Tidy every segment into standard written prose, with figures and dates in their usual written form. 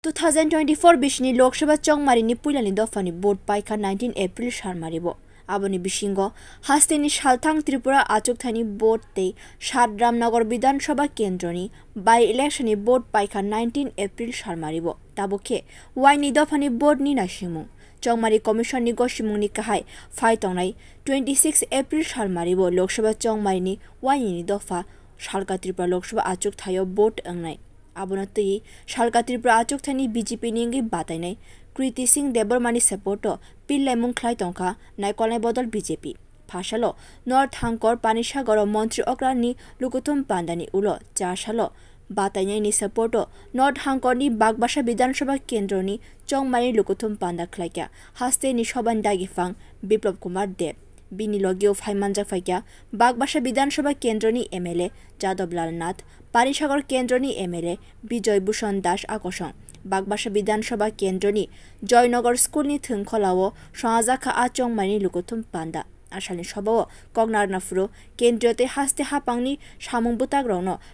2024 bishni Lok Sabha chongmarini puilani dofani board paikha 19 April sharmaribo aboni bishingo hasteni shalthang Tripura achukthani board te Ramnagar Bidhan Sabha kendroni by electioni board paikha 19 April sharmaribo tabokhe waini dofani board ni nashimu chongmari commission ni goshimungni kahai faitongnai 26 April sharmaribo Lok Sabha chongmarini waini dofa Shalka Tripura Lok Sabha achukthayo board angnai abonatui Shalka Tripura achukthani BJP ningi batainai Kriti Singh Debormani supporto Pillemung Khlai tongkha naikolnai bodol BJP phashalo North Hangkor Panisagor Montri Okrani Lukuthum Pandani ulo chashalo batainai ni supporto North Hangkor ni Bagbasa Bidhan Sabha kendroni chongmari Lukuthum Panda khlaikya haste ni soban dagifang Biplop Kumar Deb bini logio Faimanja Faikya Bagbasa Bidhan Sabha kendroni MLA Jadab Lal Nath Panisagor kendroni MLA Bijoy Bhushan Das Akosong Bagbasa Bidhan Sabha kendroni Joynagar School ni thungkholao Shahazakha achongmani Lukuthum Panda Ashalni Sabao Kognar Nafuro kendriote haste hapangni Samungbutak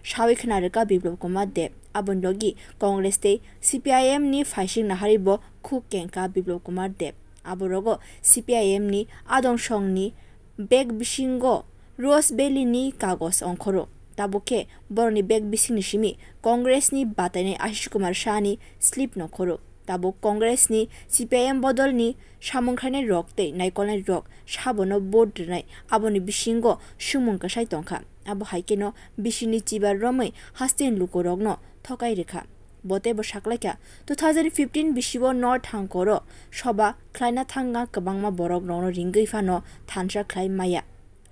Shawikhnarika Biplop Kumar Deb Abonlogi Congress te CPIM ni Faishing Naharibo Khukkenka Biplop Kumar Deb Aborogo CPIM ni Adongshong ni Beg Bishingo Rose Belly ni Kagos Onkoro Tabokhe Boroni Beg Bising ni Shimi Congress ni Bataine Ashish Kumar Shah ni Slip no Koro Tabo Congress ni CPIM bodol ni Samungkhane Rok te Naikolnai Rok Shabono board nai Aboni Bishingo Shumung Kasai Tongkha Abo haikeno Bishini Chibar Romai Hastin Lukorogno Thokai Rekha bote bo saklaika 2015 bishibo North Hangkoro soba khlaina thanga kabangma borok rono ringei fano thansha khlai maya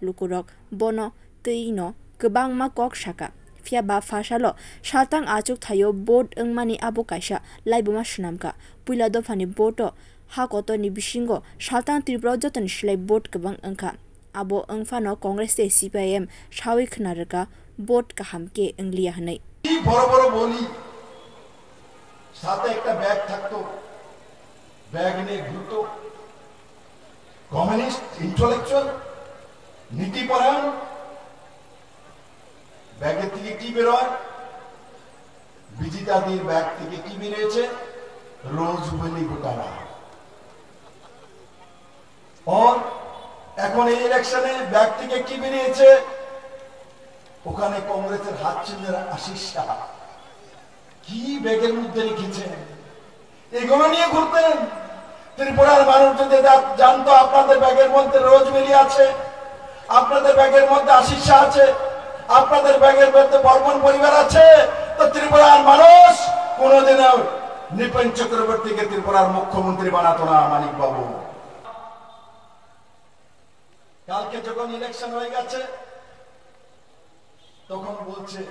lukurok bono teino kabangma kok saka fia ba fasalo shaltang achuk thayo board engmani abo kaisa laiboma sunamka puila do phani boto hakoto ni bishingo shaltang Tripura joton slai board kabang angkha abo angfano Congress te CPIM shawi khnaraka board kahamke englia hanai boro boro boli সাথে একটা bag থাকতো bag নিয়ে ঘুরতো communist intellectual নীতিপরায়ণ ব্যাগের থেকে কি বের হয় বিজিতাদির bag থেকে কি বেরিয়েছে রোজবেলি ঘোটালা আর এখন এই ইলেকশনে ব্যাগ থেকে কি বেরিয়েছে ওখানে কংগ্রেসের হাত চিহ্নের আশিস সাহা কি ব্যাগের মধ্যে রেখেছেন এগুলো নিয়ে ঘুরতেন ত্রিপুরার মানুষ যদি জানতো আপনাদের ব্যাগের মধ্যে রোজবেলি আছে আপনাদের ব্যাগের মধ্যে আশিস শাহ আছে আপনাদের ব্যাগের মধ্যে বর্মন পরিবার আছে তো ত্রিপুরার মানুষ কোনোদিনও নৃপেন চক্রবর্তীকে ত্রিপুরার মুখ্যমন্ত্রী বানাতো না মানিক বাবু কালকে যখন ইলেকশন হয়ে গেছে তখন বলছে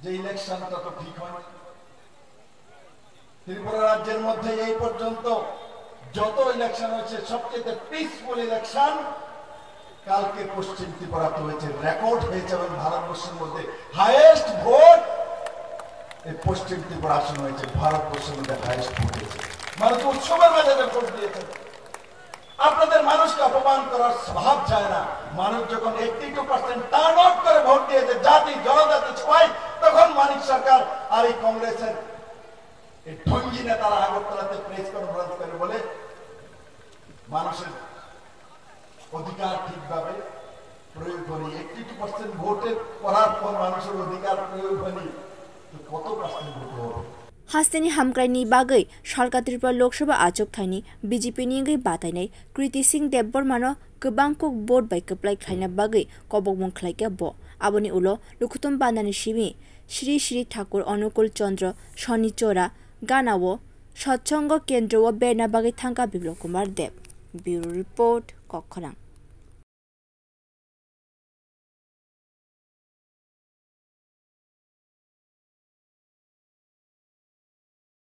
যে ইলেকশনটা তো ঠিক হয়নি ত্রিপুরা রাজ্যের মধ্যে এই পর্যন্ত যত ইলেকশন হয়েছে সবচেয়ে পিসফুল ইলেকশন কালকে পশ্চিম ত্রিপুরাতে হয়েছে রেকর্ড হয়েছে এবং ভারতবর্ষের মধ্যে হাইয়েস্ট ভোট এই পশ্চিম ত্রিপুরা আসন হয়েছে ভারতবর্ষের মধ্যে হাইয়েস্ট ভোট হয়েছে মানুষ উৎসবের মেজাজে ভোট দিয়েছে আপনাদের মানুষকে অপমান করার স্বভাব চায় না মানুষ যখন 82% টার্ন আউট করে ভোট দিয়েছে জাতি জনজাতি সবাই তখন মানিক সরকার আর এই কংগ্রেসের এই ঢঙ্গি নেতারা আগরতলাতে প্রেস কনফারেন্স করে বলে মানুষের অধিকার ঠিকভাবে প্রয়োগ করি 82% ভোটে করার পর মানুষের অধিকার প্রয়োগ হয়নি তো কত পার্সেন্ট ভোট হবে Hasteni hamkraini bagai Shalka Tripura Lok Sabha achukthani BJP ningai batainai Kriti Singh Debormano kebangkok board by keplai khlaina bagai kobokmung khlaikya bo aboni ulo Lukuthum Pandani Shimi Shri Shri Thakur Anukul Chandra Shani Chora Ganawo Satchongo Kendro Berna bagai thangka Biplop Kumar Deb Bureau Report Kokkhorang